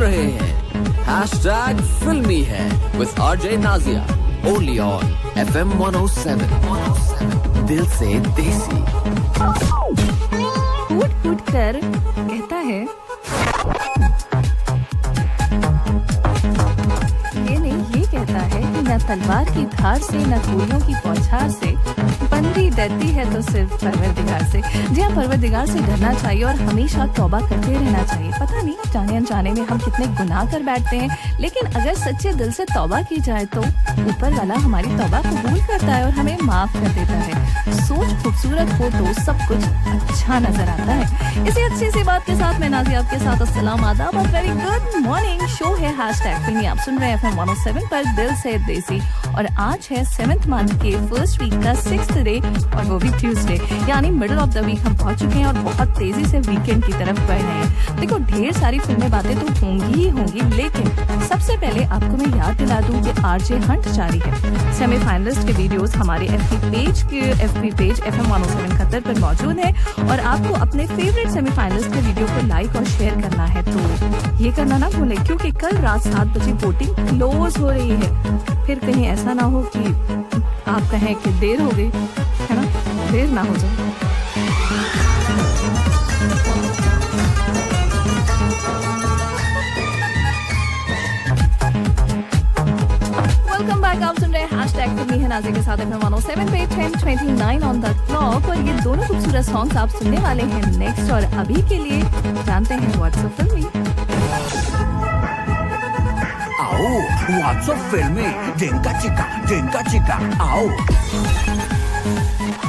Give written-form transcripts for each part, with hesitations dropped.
रहे हैं हैशटैग फिल्मी है with RJ Nazia only on FM 107 दिल से देसी। फूट फूट कर कहता है ये कहता है कि न तलवार की धार से न गोलियों की बौछार से, बंदी डरती है तो सिर्फ परवरदिगार से। जी हाँ, परवरदिगार से डरना चाहिए और हमेशा तौबा करते रहना चाहिए। पता नहीं जाने अनजाने में हम कितने गुनाह कर बैठते हैं, लेकिन अगर सच्चे दिल से तौबा की जाए तो ऊपर वाला हमारी तौबा कबूल करता है और हमें माफ कर देता है। सोच खूबसूरत हो तो सब कुछ अच्छा नजर आता है। इसी अच्छी सी बात के साथ मैं नाज़िया आपके साथ अस्सलाम आदाब और वेरी गुड मॉर्निंग। शो है हैशटैग फिल्मी, आप सुन रहे हैं FM 107 पर दिल से देसी। और आज है 7th मंथ के फर्स्ट वीक का 6th डे और वो भी ट्यूसडे, यानी मिडिल ऑफ द वीक हम पहुंच चुके हैं और बहुत तेजी से वीकेंड की तरफ बढ़ रहे हैं। देखो, ढेर सारी फिल्में बातें तो होंगी ही होंगी, लेकिन सबसे पहले आपको मैं याद दिला दूं कि आरजे हंट जारी है। सेमीफाइनलिस्ट के वीडियोस हमारे FB पेज FM 107 खतर पर मौजूद है और आपको अपने फेवरेट सेमीफाइनलिस्ट के वीडियो को लाइक और शेयर करना है। तो ये करना ना भूलें, क्योंकि कल रात 7 बजे वोटिंग क्लोज हो रही है। फिर कहीं ऐसा ना हो कि आप कहें कि देर हो गई, है ना, देर ना हो जाए। वेलकम बैक, आप सुन रहे हैं हैशटैग फिल्मी है नाज़िया के साथ FM 107 पे 10:29 ऑन द क्लॉक और ये दोनों खूबसूरत सॉन्ग्स आप सुनने वाले हैं नेक्स्ट। और अभी के लिए जानते हैं व्हाट्सएप फिल्मी। व्हाट्सएप फिल्मी जिनका चिका आओ।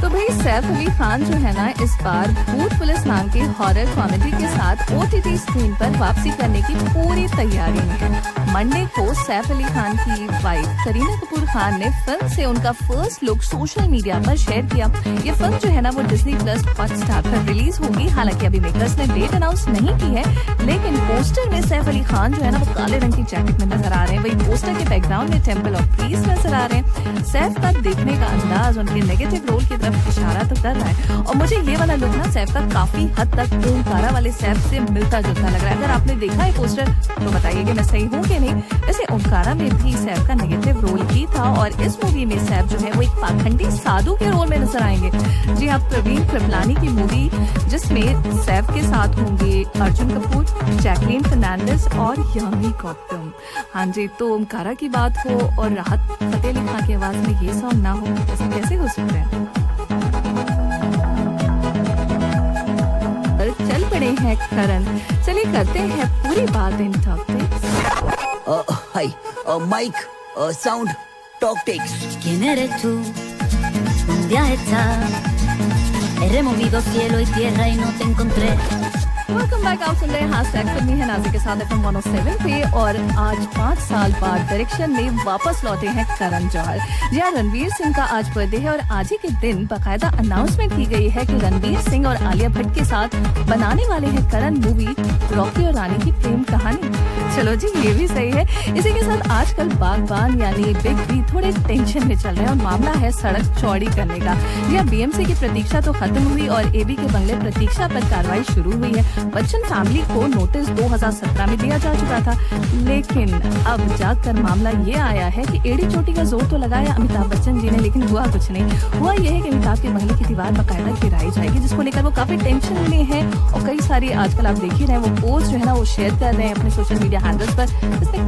तो भाई सैफ अली खान जो है ना, इस बार भूत पुलिस नाम की हॉरर कॉमेडी के साथ OTT स्क्रीन पर वापसी करने की पूरी तैयारी में है। मंडे को सैफ अली खान की वाइफ करीना कपूर खान ने फिल्म से उनका फर्स्ट लुक सोशल मीडिया पर शेयर किया। ये फिल्म जो है ना वो Disney+ हॉटस्टार पर रिलीज होगी। हालांकि अभी मेकर्स ने डेट अनाउंस नहीं की है, लेकिन पोस्टर में सैफ अली खान जो है ना वो काले रंग की जैकेट में नजर आ रहे हैं। वही पोस्टर के बैकग्राउंड में टेम्पल ऑफ पीस नजर आ रहे हैं। सैफ का देखने का अंदाज उनके नेगेटिव रोल की तरफ इशारा तो कर रहा है और मुझे ये वाला लुक ना सैफ का काफी हद तक ओमकारा वाले सैफ से मिलता जुलता लग रहा है। अगर आपने देखा है पोस्टर तो बताइए कि मैं सही हूँ कि नहीं। वैसे ओमकारा में भी सैफ का नेगेटिव रोल ही था और इस मूवी में सैफ जो है वो एक पाखंडी साधु के रोल में नजर आएंगे। जी हाँ, प्रवीण कृपलानी की मूवी जिसमें सैफ के साथ होंगे अर्जुन कपूर, जैकलीन फर्नांडिस और यामी गौतम। हाँ जी, तो ओमकारा की बात हो और राहत फतेह अली खान की आवाज में ये सॉन्ग ना हो, ऐसे कैसे हो सकते हैं। चल पड़े हैं करण, चलिए करते हैं पूरी बात इन topics. Hi Mike sound tactics. ¿Quién eres tú? ¿Dónde has estado? He removido cielo y tierra y no te encontré. Welcome back, आप सुन रहे हैं हैशटैग फिल्मी है नाज़िया के साथ FM 107 पे और आज 5 साल बाद डायरेक्शन में वापस लौटे हैं करण जौहर। जी हाँ, रणवीर सिंह का आज बर्थडे है और आज ही के दिन बाकायदा अनाउंसमेंट की गई है कि रणवीर सिंह और आलिया भट्ट के साथ बनाने वाले हैं करण मूवी रॉकी और रानी की प्रेम कहानी। चलो जी, ये भी सही है। इसी के साथ आजकल बागबान यानी बिग बी थोड़े टेंशन में चल रहे हैं और मामला है सड़क चौड़ी करने का। जी हाँ, BMC की प्रतीक्षा तो खत्म हुई और AB के बंगले प्रतीक्षा पर कार्रवाई शुरू हुई है। बच्चन फैमिली को नोटिस 2017 में दिया जा चुका था, लेकिन अब जाकर मामला ये आया है कि एड़ी चोटी का जोर तो लगाया अमिताभ बच्चन जी ने, लेकिन हुआ कुछ नहीं। हुआ यह है कि अमिताभ के बंगले की दीवार बाकायदा गिराई जाएगी, जिसको लेकर वो काफी टेंशन में है और कई सारी आजकल आप देख ही रहे हैं वो पोस्ट जो है ना वो शेयर कर रहे हैं अपने सोशल मीडिया हैंडल्स पर। इसमें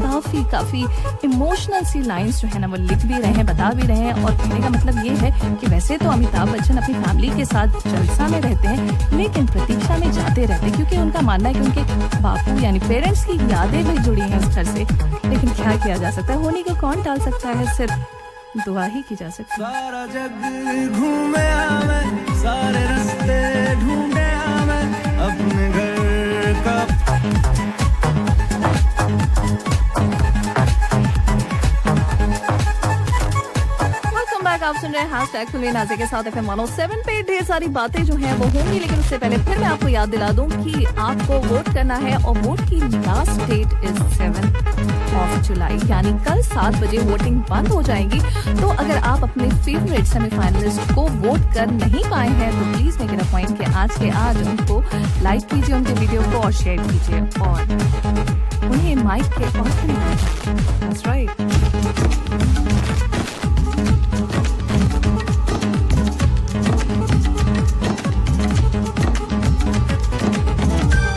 काफी इमोशनल सी लाइंस जो है ना वो लिख भी रहे हैं, बता भी रहे हैं और कहने का मतलब ये है कि वैसे तो अमिताभ बच्चन अपनी फैमिली के साथ जलसा में रहते हैं, लेकिन प्रतीक्षा में जाते रहते हैं क्योंकि उनका मानना है कि उनके बापू यानी पेरेंट्स की यादें भी जुड़ी हैं उस घर से। लेकिन क्या किया जा सकता है, होने को कौन टाल सकता है, सिर्फ दुआ ही की जा सकती है। सारा जग घूमे मैं, सारे रास्ते ढूंढे मैं अपने घर का। आप सुन रहे हैं हैशटैग फिल्मी नाज़िया के साथ FM 107 पे। ढेर सारी बातें जो हैं वो होंगी, लेकिन उससे पहले फिर मैं आपको याद दिला दूं कि आपको वोट करना है और वोट की लास्ट डेट इज 7 जुलाई, यानी कल 7 बजे वोटिंग बंद हो जाएगी। तो अगर आप अपने फेवरेट सेमीफाइनलिस्ट को वोट कर नहीं पाए हैं तो please make it a point कि आज के आज उनको लाइक कीजिए, उनके वीडियो को और शेयर कीजिए और उन्हें माइक के और करीब। That's right.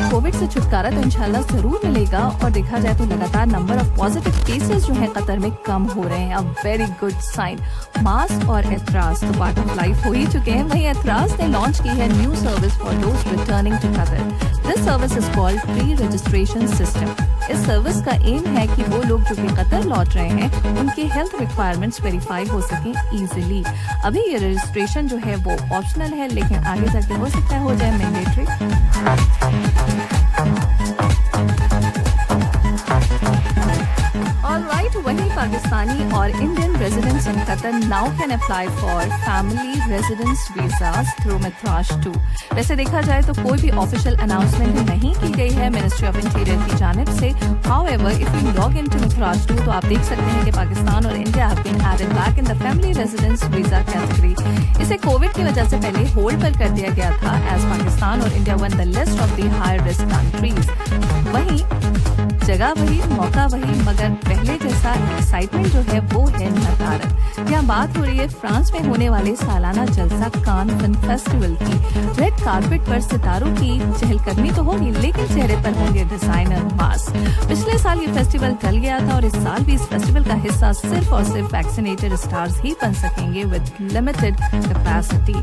कोविड से छुटकारा तो इंशाल्लाह जरूर मिलेगा और देखा जाए तो लगातार नंबर ऑफ पॉजिटिव केसेस जो है कतर में कम हो रहे हैं। A very good sign. Mask और एतराज तो पार्ट ऑफ लाइफ हो ही चुके हैं। वहीं एतराज ने लॉन्च की है new service for those returning to Qatar. This service is called pre registration system. इस सर्विस का एम है कि वो लोग जो कि कतर लौट रहे हैं उनके हेल्थ रिक्वायरमेंट्स वेरीफाई हो सकें इजीली। अभी ये रजिस्ट्रेशन जो है वो ऑप्शनल है, लेकिन आगे जाके हो सकता है हो जाए मैंडेटरी। Alright, वहीं पाकिस्तानी और Indian residents in Qatar now can apply for family residence visas through Metrash 2। वैसे देखा जाए तो कोई भी ऑफिशियल अनाउंसमेंट नहीं की गई है मिनिस्ट्री ऑफ इंटीरियर की जानिब से। However, if you log in to Metrash 2 तो आप देख सकते हैं कि पाकिस्तान और India have been added back in the family residence visa category. इसे कोविड की वजह से पहले होल्ड पर कर दिया गया था एज पाकिस्तान और India one the list of the high risk countries. वहीं जगह वही, मौका वही, मगर पहले जैसा एक्साइटमेंट जो है वो है नकारात्मक। यहाँ बात हो रही है फ्रांस में होने वाले सालाना जलसा कान फिल्म फेस्टिवल की। रेड कारपेट पर सितारों की चहलकदमी तो होगी, लेकिन चेहरे पर होंगे डिजाइनर मास्क। पिछले साल ये फेस्टिवल टल गया था और इस साल भी इस फेस्टिवल का हिस्सा सिर्फ और सिर्फ वैक्सीनेटेड स्टार्स ही बन सकेंगे विद लिमिटेड कैपेसिटी।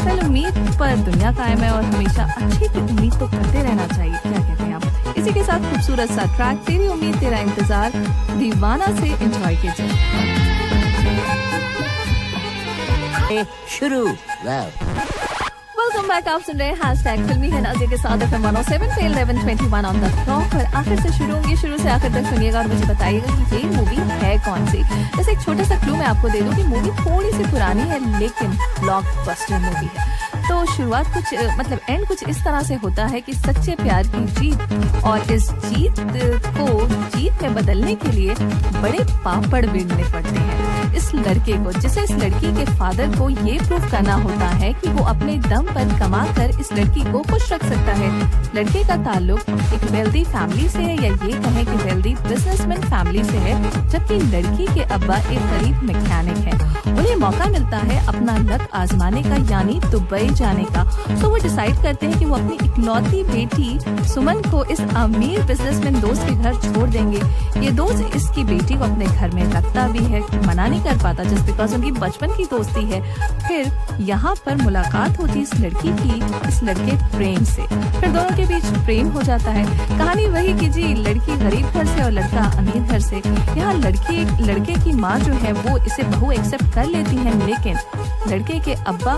कल उम्मीद पर दुनिया कायम है और हमेशा अच्छी की उम्मीद तो करते रहना चाहिए। क्या कहते हैं आप? इसी के साथ खूबसूरत सा ट्रैक तेरी उम्मीद तेरा इंतजार दीवाना से एंजॉय कीजिए। शुरू। Welcome back. आप सुन रहे हैं हैशटैग फिल्मी है नाज़िया के साथ FM 107 पे 11:21 ऑन द क्लॉक। और आखिर से शुरू होंगी, शुरू से आखिर तक सुनिएगा और मुझे बताइएगा कि ये मूवी है कौन सी। जैसे एक छोटा सा क्लू मैं आपको दे दूं कि मूवी थोड़ी सी पुरानी है लेकिन ब्लॉकबस्टर मूवी है। तो शुरुआत कुछ मतलब एंड कुछ इस तरह से होता है कि सच्चे प्यार की जीत, और इस जीत को जीत में बदलने के लिए बड़े पापड़ बेलने पड़ते हैं इस लड़के को, जिसे इस लड़की के फादर को ये प्रूव करना होता है कि वो अपने दम पर कमा कर इस लड़की को खुश रख सकता है। लड़के का ताल्लुक एक वेल्दी फैमिली से है, या ये कहें कि वेल्दी बिजनेसमैन फैमिली से है, जबकि लड़की के अब्बा एक गरीब मैकेनिक है। उन्हें मौका मिलता है अपना लक आजमाने का, यानी दुबई जाने का। तो वो डिसाइड करते हैं कि वो अपनी इकलौती बेटी सुमन को इस अमीर बिजनेसमैन दोस्त के घर छोड़ देंगे। ये दोस्त इसकी बेटी को अपने घर में रखता भी है, मना नहीं कर पाता जस्ट बिकॉज उनकी बचपन की दोस्ती है। फिर यहाँ पर मुलाकात होती इस लड़की की इस लड़के प्रेम से, फिर दोनों के बीच प्रेम हो जाता है। कहानी वही कि जी लड़की गरीब घर से और लड़का अमीर घर से। यहाँ लड़के की माँ जो है वो इसे बहू एक्सेप्ट कर लेती है, लेकिन लड़के के अब्बा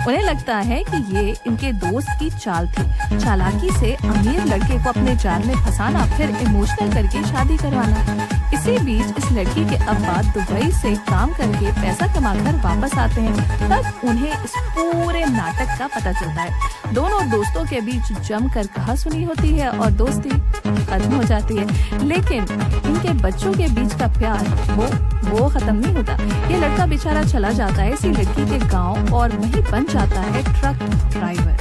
उन्हें लगता है कि ये इनके दोस्त की चाल थी, चालाकी से अमीर लड़के को अपने जाल में फंसाना, फिर इमोशनल करके शादी करवाना। इसी बीच इस लड़की के अब्बा दुबई से काम करके पैसा कमाकर वापस आते हैं। तब उन्हें इस पूरे नाटक का पता चलता है। दोनों दोस्तों के बीच जमकर कहासुनी होती है और दोस्ती खत्म हो जाती है, लेकिन इनके बच्चों के बीच का प्यार वो खत्म नहीं होता। ये लड़का बेचारा चला जाता है इसी लड़की के गांव और वहीं बन जाता है ट्रक ड्राइवर।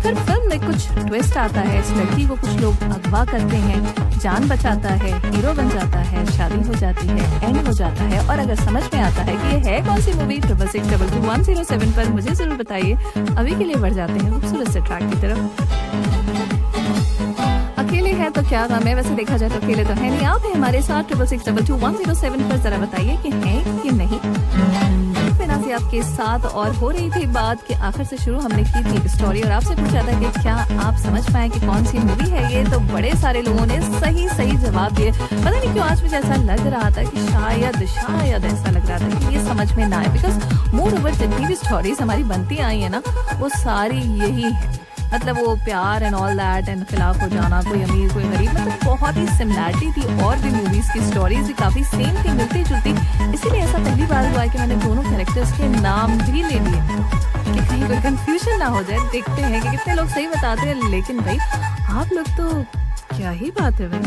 फिर फिल्म में कुछ ट्विस्ट आता है, इस लड़की को कुछ लोग अगवा करते हैं, जान बचाता है, हीरो बन जाता है, शादी हो जाती है, एंड हो जाता है। और अगर समझ में आता है कि ये है कौन सी मूवी 66622107 पर मुझे जरूर बताइए। अभी के लिए बढ़ जाते हैं खूबसूरत से ट्रैक की तरफ। अकेले हैं तो क्या गम है, वैसे देखा जाए तो अकेले तो है नहीं। आप हैं हमारे साथ 66622107 पर, जरा बताइए कि हैं कि नहीं। से आपके साथ और हो रही थी बात कि आखिर से शुरू हमने की थी स्टोरी और आपसे पूछा था कि क्या आप समझ पाए कि कौन सी मूवी है ये। तो बड़े सारे लोगों ने सही जवाब दिए। पता नहीं क्यों आज मुझे ऐसा लग रहा था कि शायद ऐसा लग रहा था कि ये समझ में ना आए, बिकॉज मोर ओवर जितनी भी स्टोरीज हमारी बनती आई है ना वो सारी यही है। मतलब वो प्यार एंड ऑल दैट एंड खिलाफ हो जाना, कोई अमीर कोई गरीब, मतलब बहुत ही सिमिलैरिटी थी। और भी मूवीज की स्टोरीज भी काफी सेम थी, मिलती जुलती। इसीलिए ऐसा पहली बार हुआ है कि मैंने दोनों कैरेक्टर्स के नाम भी ले लिए कि कहीं कोई कंफ्यूजन ना हो जाए। देखते हैं कि कितने लोग सही बताते हैं, लेकिन भाई आप लोग तो क्या ही बात है भाई।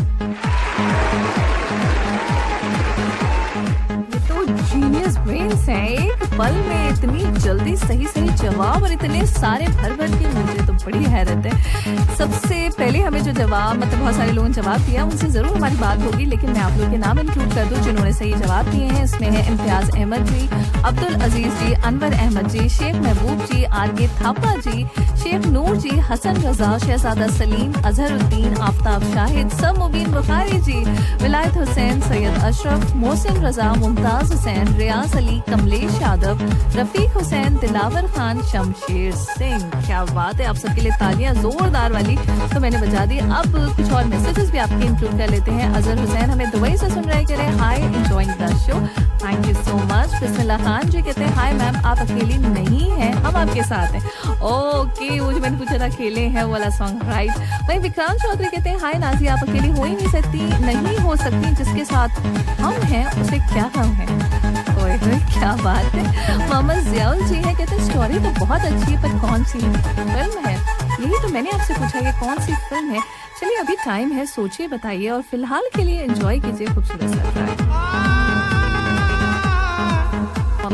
ये तो जीनियस ब्रेन्स हैं, एक पल में इतनी जल्दी सही जवाब और इतने सारे भर के, मुझे तो बड़ी हैरत है। सबसे पहले हमें जो जवाब मतलब बहुत सारे लोगों ने जवाब दिया, उनसे जरूर हमारी बात होगी, लेकिन मैं आप लोग के नाम इंक्लूड कर दूं जिन्होंने सही जवाब दिए हैं। इसमें है इम्तियाज अहमद जी, अब्दुल अजीज जी, अनवर अहमद जी, शेख महबूब जी, आरके थापा जी, शेख नूर जी, हसन रजा, शहजादा सलीम, अजहरुद्दीन, आफ्ताब शाहिद, सब मुबीन बुखारी जी, विलायत हुसैन, सैयद अशरफ, मोहसिन रजा, मुमताज हुसैन, रियाज अली, कमलेश यादव, रफीक हुसैन, दिलावर खान, शमशेर सिंह। क्या बात है, आप सबके लिए तालियां जोरदार वाली तो मैंने बजा दी। अब कुछ और मैसेजेस भी आपके इंक्लूड कर लेते हैं। अजहर हुसैन हमें दुबई से सुन रहे, कह रहे hi, enjoying the show, thank you so much. Bismillah Khan ji कहते हैं हाय मैम, आप अकेली नहीं हैं, हम आपके साथ हैं। ओके, वो जो मैंने पूछा था अकेले हैं वो वाला सॉन्ग, राइट। वहीं विक्रांत चौधरी कहते हैं हाय नाज़िया, आप अकेली हो ही नहीं सकती, नहीं हो सकती, जिसके साथ हम हैं उसे क्या हम है। ओए क्या बात है। मोहम्मद जियाउल जी है, कहते हैं स्टोरी तो बहुत अच्छी है, पर कौन सी फिल्म है? यही तो मैंने आपसे पूछा कि कौन सी फिल्म है। चलिए अभी टाइम है, सोचिए, बताइए, और फिलहाल के लिए एंजॉय कीजिए खूबसूरत सा ट्रैक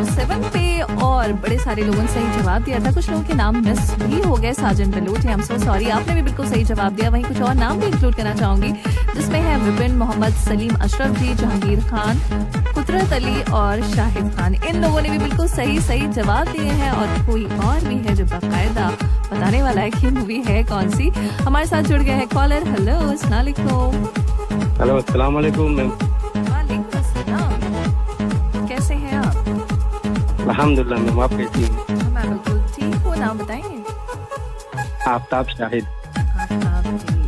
7 पे। और बड़े सारे लोगों ने सही जवाब दिया था, कुछ लोगों के नाम मिस भी हो गए। Sajan Baloch, I am so sorry, आपने भी बिल्कुल सही जवाब दिया। वहीं कुछ और नाम भी इंक्लूड करना चाहूंगी, जिसमें है विपिन, मोहम्मद सलीम अशरफ जी, जहांगीर खान, कुदरत अली और शाहिद खान। इन लोगों ने भी बिल्कुल सही जवाब दिए हैं। और कोई और भी है जो बाकायदा बताने वाला है कि मूवी है कौन सी। हमारे साथ जुड़ गया है कॉलर। हेलो, अस्सलाम वालेकुम। हेलो, अस्सलाम वालेकुम मैम। वालेकुम अस्सलाम, कैसे हैं आप? अल्हम्दुलिल्लाह मैम, आप कैसी हैं? मैं बिल्कुल ठीक हूँ, नाम बताएंगे? आफ्ताब शाहिद। आफ्ताब जी,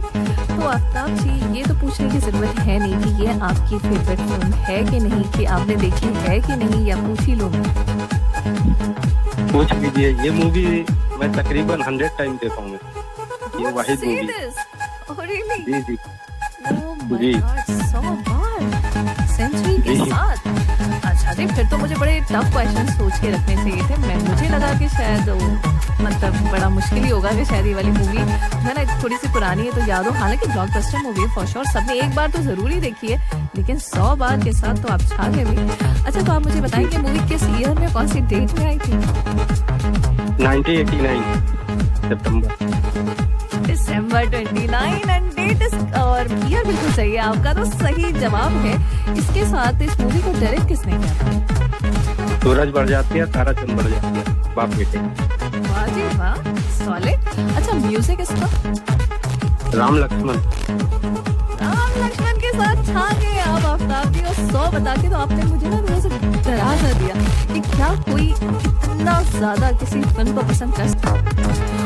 तो आफ्ताब जी, ये तो पूछने की जरूरत है नहीं कि ये आपकी फेवरेट फिल्म है कि नहीं, कि आपने देखी है कि नहीं, या पूछ ही लो। पूछ लीजिए, ये मूवी मैं तकरीबन 100 टाइम देखा हूँ। ये वाहिद मूवी। जी जी जी, 100 बार सेंचुरी के साथ। अच्छा जी, फिर तो मुझे बड़े टफ क्वेश्चन सोच के रखने चाहिए थे। मुझे लगा कि शायद मतलब बड़ा मुश्किल ही होगा कि शायद ये वाली मूवी है ना, थोड़ी सी पुरानी है तो याद हो। हालांकि ब्लॉकबस्टर मूवी है फॉर श्योर, सबने एक बार तो जरूर ही देखी है, लेकिन 100 बार के साथ तो आप छा गए भी। अच्छा, तो आप मुझे बताएं कि मूवी किस ईयर में, कौन सी डेट में आई थी? 1989 सितंबर। दिसंबर 29 एंड डेट इज और ईयर बिल्कुल सही है आपका, तो सही जवाब है। इसके साथ इस मूवी को डायरेक्ट किसने किया था? सूरज बरजात्या, ताराचंद बरजात्या, बाप बेटे। वाह जी वाह, सॉलिड। अच्छा, म्यूजिक इसका? राम लक्ष्मण के साथ छा गए आप आफ्ताब जी। और 100 बता के तो आपने मुझे ना रोज डरा सा दिया कि क्या कोई इतना ज्यादा किसी फिल्म को पसंद कर सकता।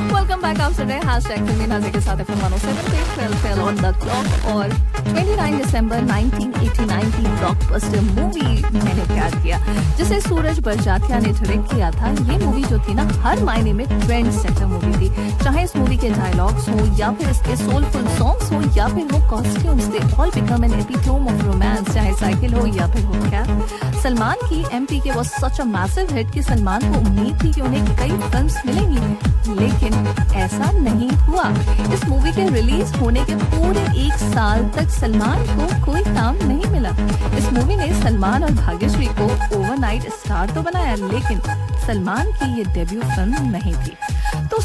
वेलकम बैक, आप सुन रहे हैं #फिल्मी नाज़िया के साथ FM 107 ऑन द क्लॉक। और 29 दिसंबर 1989 की ब्लॉकबस्टर मूवी मैंने प्यार किया, जिसे सूरज बरजात्या ने डायरेक्ट किया था। ये मूवी जो थी ना, हर मायने में ट्रेंड सेटर मूवी थी। चाहे इस मूवी के डायलॉग्स हो, या फिर इसके सोलफुल सॉन्ग्स हो, या फिर वो costumes, they all become an epitome of romance. चाहे साइकिल हो या फिर हो क्या। सलमान की MP के was such a massive hit कि सलमान को उम्मीद थी कि उन्हें कई फिल्म्स मिलेंगी, लेकिन ऐसा नहीं हुआ। इस मूवी के रिलीज होने के पूरे 1 साल तक सलमान को कोई काम नहीं मिला। इस मूवी ने सलमान और भाग्यश्री को ओवरनाइट स्टार तो बनाया, लेकिन सलमान की ये डेब्यू फिल्म नहीं थी। तो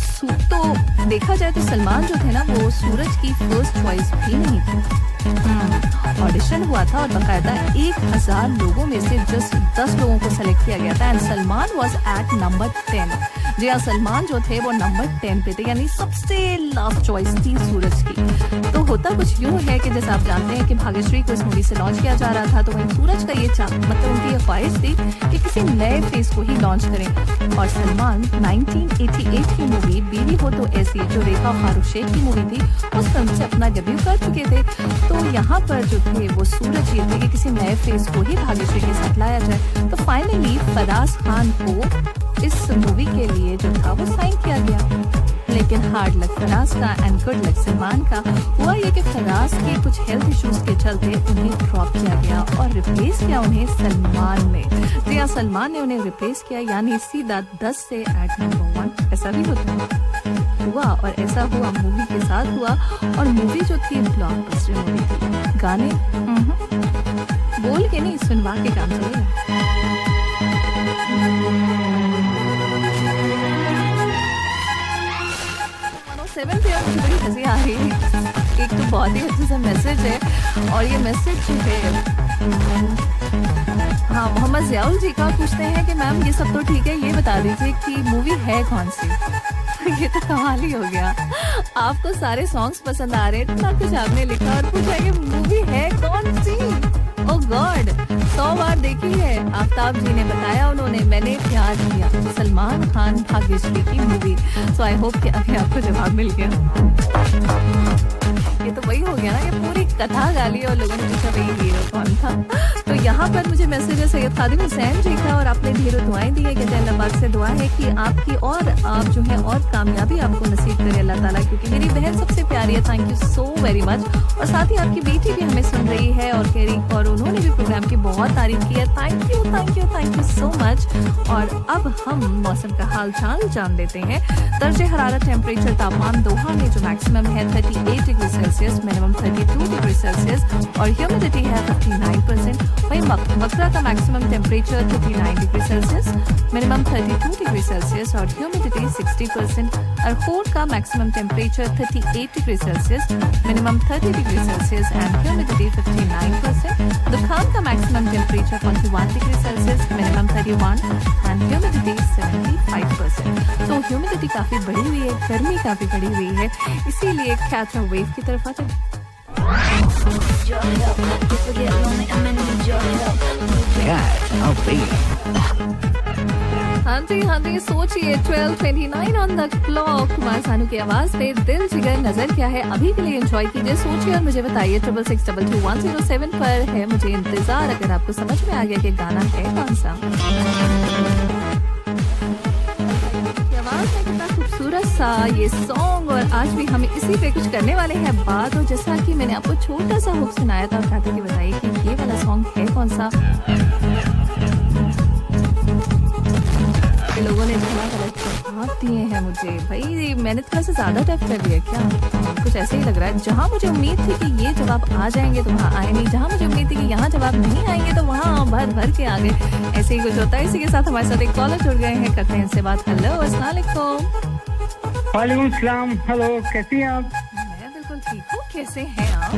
देखा जाए तो सलमान जो थे ना, वो सूरज की फर्स्ट चॉइस भी नहीं थे। ऑडिशन हुआ था और बाकायदा 1000 लोगों में से जस्ट 10 लोगों को सेलेक्ट किया गया था, and Salman was at number 10। जी हाँ, सलमान जो थे वो नंबर 10 पे थे, यानी सबसे लास्ट चॉइस थी सूरज की। तो होता कुछ यूँ है कि जैसे आप जानते हैं कि भाग्यश्री को इस मूवी से लॉन्च किया जा रहा था, तो वहीं सूरज का ये मतलब उनकी ये ख्वाहिश थी कि किसी नए फेस को ही लॉन्च करें। और सलमान 1988 की मूवी बीवी हो तो ऐसी, जो रेखा फारूक शेख की मूवी थी, उस फिल्म से अपना डेब्यू कर चुके थे। तो यहाँ पर जो थे वो सूरज ये थे कि किसी नए फेस को ही भाग्यश्री के साथ लाया जाए। तो फाइनली फराज खान को इस मूवी के लिए जो था वो साइन किया गया, लेकिन हार्ड लक फराज का एंड गुड लक सलमान का। हुआ ये कि फराज के कुछ हेल्थ इश्यूज के चलते उन्हें ड्रॉप किया गया और रिप्लेस किया उन्हें सलमान ने। जी हाँ, सलमान ने उन्हें रिप्लेस किया, यानी सीधा 10 से एट नंबर 1। ऐसा भी होता हुआ, और ऐसा हुआ मूवी के साथ हुआ। और मूवी जो थी ब्लॉकबस्टर मूवी थी। गाने बोल के नहीं, सुनवा के काम चलेगा। 7 पे मुझे बड़ी हंसी आ रही है। एक तो बहुत ही अच्छे से मैसेज है और ये मैसेज है हाँ मोहम्मद जियाउल जी का। पूछते हैं कि मैम ये सब तो ठीक है, ये बता दीजिए कि मूवी है कौन सी। ये तो कमाल ही हो गया, आपको सारे सॉन्ग्स पसंद आ रहे हैं, इतना कुछ आपने लिखा और पूछा कि मूवी है कौन सी। ओह गॉड, 100 बार देखी है। आफ्ताब जी ने बताया उन्होंने मैंने प्यार किया, सलमान खान भाग्यश्री की मूवी। सो आई होप कि अभी आपको जवाब मिल गया। ये तो वही हो गया ना, ये पूरी कथा गाली और लोगों ने पूछा भाई हीरो कौन था। तो यहाँ पर मुझे मैसेज है सैयद खादिम हुसैन जी का और आपने ढेरों दुआएं दी है। कहते हैं अल्लाह पाक से दुआ है कि आपकी और आप जो है और कामयाबी आपको नसीब करे अल्लाह ताला, क्योंकि मेरी बहन सबसे प्यारी है। Thank you so very much. और साथ ही आपकी बेटी भी हमें सुन रही है और कह रही और उन्होंने भी प्रोग्राम की बहुत तारीफ की है। Thank you thank you thank you so much. और अब हम मौसम का हाल चाल जान लेते हैं। दर्जे हरारत टेम्परेचर तापमान दोहा में जो मैक्सिमम है 38 degree Celsius, minimum 32 degree Celsius और ह्यूमिडिटी है 59%। वहीं मक्रा का maximum temperature 39 degree Celsius, minimum 32 degree Celsius और ह्यूमिडिटी 60%। अरखोर का maximum temperature 38 degree Celsius, minimum 30 degree Celsius and humidity 59%। दुखान का maximum temperature 41 degree Celsius, minimum 31 and humidity 75%। तो ह्यूमिडिटी काफी बढ़ी हुई है, गर्मी काफी बढ़ी हुई है, इसीलिए कैच वेव की तरफ आ जाए। हाँ जी सोचिए 12:29 on the clock. Kumar Sanu की आवाज पे दिल जिगर नजर क्या है अभी के लिए एंजॉय कीजिए। सोचिए और मुझे बताइए 66622107 पर है मुझे इंतजार, अगर आपको समझ में आ गया कि गाना है कौन सा। कितना खूबसूरत सा ये सॉन्ग और आज भी हम इसी पे कुछ करने वाले हैं बात। और जैसा कि मैंने आपको छोटा सा हुक सुनाया था और कहा था कि बताइए कि ये वाला सॉन्ग है कौन सा। लोगों ने जवाब दिए हैं मुझे, भाई मैंने थोड़ा सा ज्यादा टफ कर दिया क्या, कुछ ऐसे ही लग रहा है। जहां मुझे उम्मीद थी कि ये जवाब आ जाएंगे तो वहाँ आए नहीं, जहां मुझे उम्मीद थी कि यहाँ जवाब नहीं आएंगे तो वहाँ भर के आ गए। ऐसे ही कुछ होता है। इसी के साथ हमारे साथ एक कॉलर जुड़ गए हैं, करते हैं इनसे बात। हेलो अस्सलाम वालेकुम। वालेकुम सलाम। हेलो, कैसी हैं आप? मैं बिल्कुल ठीक हूँ, कैसे हैं आप?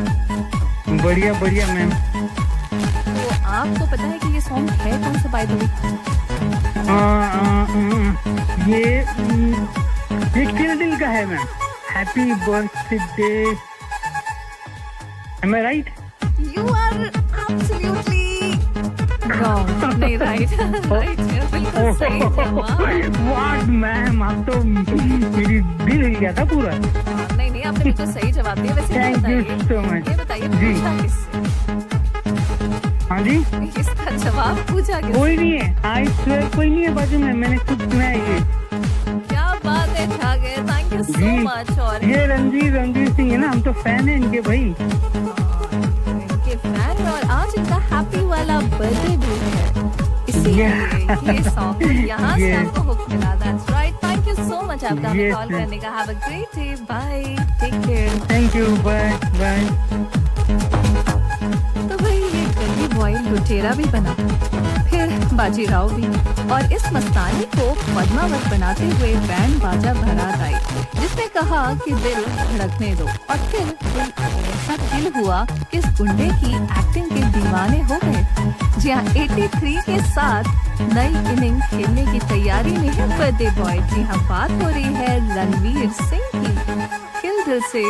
बढ़िया बढ़िया मैम। तो आपको पता है कि ये सॉन्ग है कौन सा बाय द वे? ये किस दिन का है ma'am? Happy birthday, am I right? You are absolutely wrong. नहीं राइट बिल्कुल सही जवाब। व्हाट मैम, आप तो मेरी दिल हिल गया था पूरा। नहीं आपने बिल्कुल सही जवाब दिया। वैसे थैंक यू सो मच। ये बताइए पूछा किससे? हाँ जी, इसका जवाब पूछा किससे? कोई नहीं है, आई स्वेयर कोई नहीं है बाजू में, मैंने खुद सुना है ये। क्या बात है, छा गए। Thank you so much. और ये रणवीर सिंह है ना, हम तो फैन है इनके भाई, इनके फैन। और आज इनका हैप्पी वाला बर्थडे भी है, इसीलिए ये सॉन्ग यहाँ से आपको हुक मिला। That's right. Thank you so much आपका हमें कॉल करने का। Have a great day, bye, take care. Thank you, bye bye. तो भाई ये गली बॉय लुटेरा भी बना, फिर बाजीराव भी, और इस मस्तानी को पद्मावत बनाते हुए बैंड बाजा बारात आई, जिसने कहा कि दिल धड़कने दो। और फिर ऐसा दिल हुआ कि इस गुंडे की एक्टिंग के दीवाने हो गए। जी हाँ, 83 के साथ नई इनिंग खेलने की तैयारी में है बर्थडे बॉय। जी हाँ, बात हो रही है रणवीर सिंह की। दिल दिल से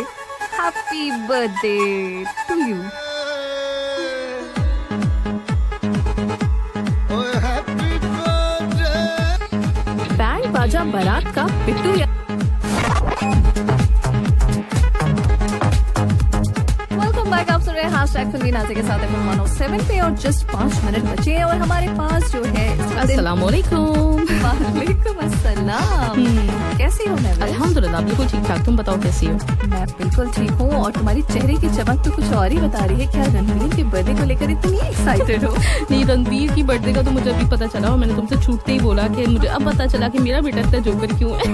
happy birthday to you. Band बाजा बारात का पिट्टू आप सुन रहे हैं हैशटैग फिल्मी नाज़िया के साथ FM 107 पे और जस्ट 5 मिनट बचे हैं और हमारे पास जो है अस्सलाम वालेकुम। वालेकुम अस्सलाम। कैसी हो? मैं अल्हम्दुलिल्लाह बिल्कुल ठीक ठाक, तुम बताओ कैसी हो? मैं बिल्कुल ठीक हूँ। और तुम्हारी चेहरे की चमक तो कुछ और ही बता रही है। क्या रणवीर के बर्थडे को लेकर इतनी एक्साइटेड हो? नहीं, रणवीर की बर्थडे का तो मुझे अभी पता चला और मैंने तुमसे छूटते ही बोला कि मुझे अब पता चला कि मेरा बेटा इतना जोकर क्यों है।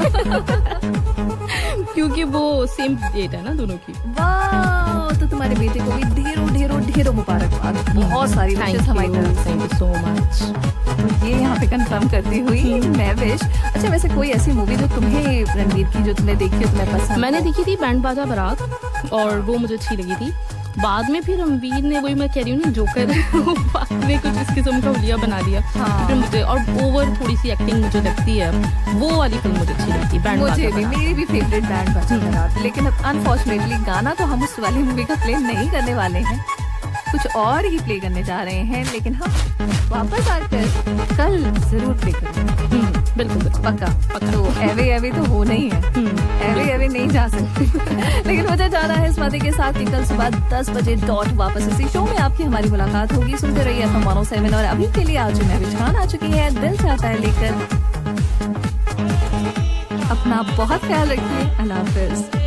क्योंकि वो सेम डेट है ना दोनों की। वाह, तो तुम्हारे बेटे को भी ढेरों तो मुबारकबाद, बहुत सारी विशेष हमारी तरफ से। Thank you so much. ये यहाँ पे कंफर्म करती हुई मैं विश। अच्छा, वैसे कोई ऐसी मूवी जो तुम्हें रणवीर की जो तुमने देखी हो, तुम्हें पसंद? मैंने देखी थी बैंड बाजा बारात, और वो मुझे अच्छी लगी थी। बाद में फिर रणवीर ने, वही मैं कह रही हूँ ना, जोकर बाद में कुछ इस किस्म का हुलिया बना दिया। हाँ। फिर मुझे और ओवर थोड़ी सी एक्टिंग मुझे लगती है, वो वाली फिल्म मुझे अच्छी लगती है, बैंड मुझे बाजा भी, बारात। मेरी भी फेवरेट बैंड बाजा बारात। लेकिन अब अनफॉर्चुनेटली गाना तो हम उस वाली मूवी का प्ले नहीं करने वाले हैं, कुछ और ही प्ले करने जा रहे हैं। लेकिन हाँ, वापस आकर कल जरूर प्ले करेंगे। बिल्कुल पक्का। तो एवे एवे तो हो नहीं है, एवे एवे नहीं जा सकते। लेकिन मुझे जाना है इस वादे के साथ कि कल सुबह 10 बजे डॉट वापस इसी शो में आपकी हमारी मुलाकात होगी। सुनते रहिए FM 107। और अभी के लिए आज मैं विशान आ चुकी है दिल चाहता है लेकर। अपना बहुत ख्याल रखिए। अल्लाह हाफिज।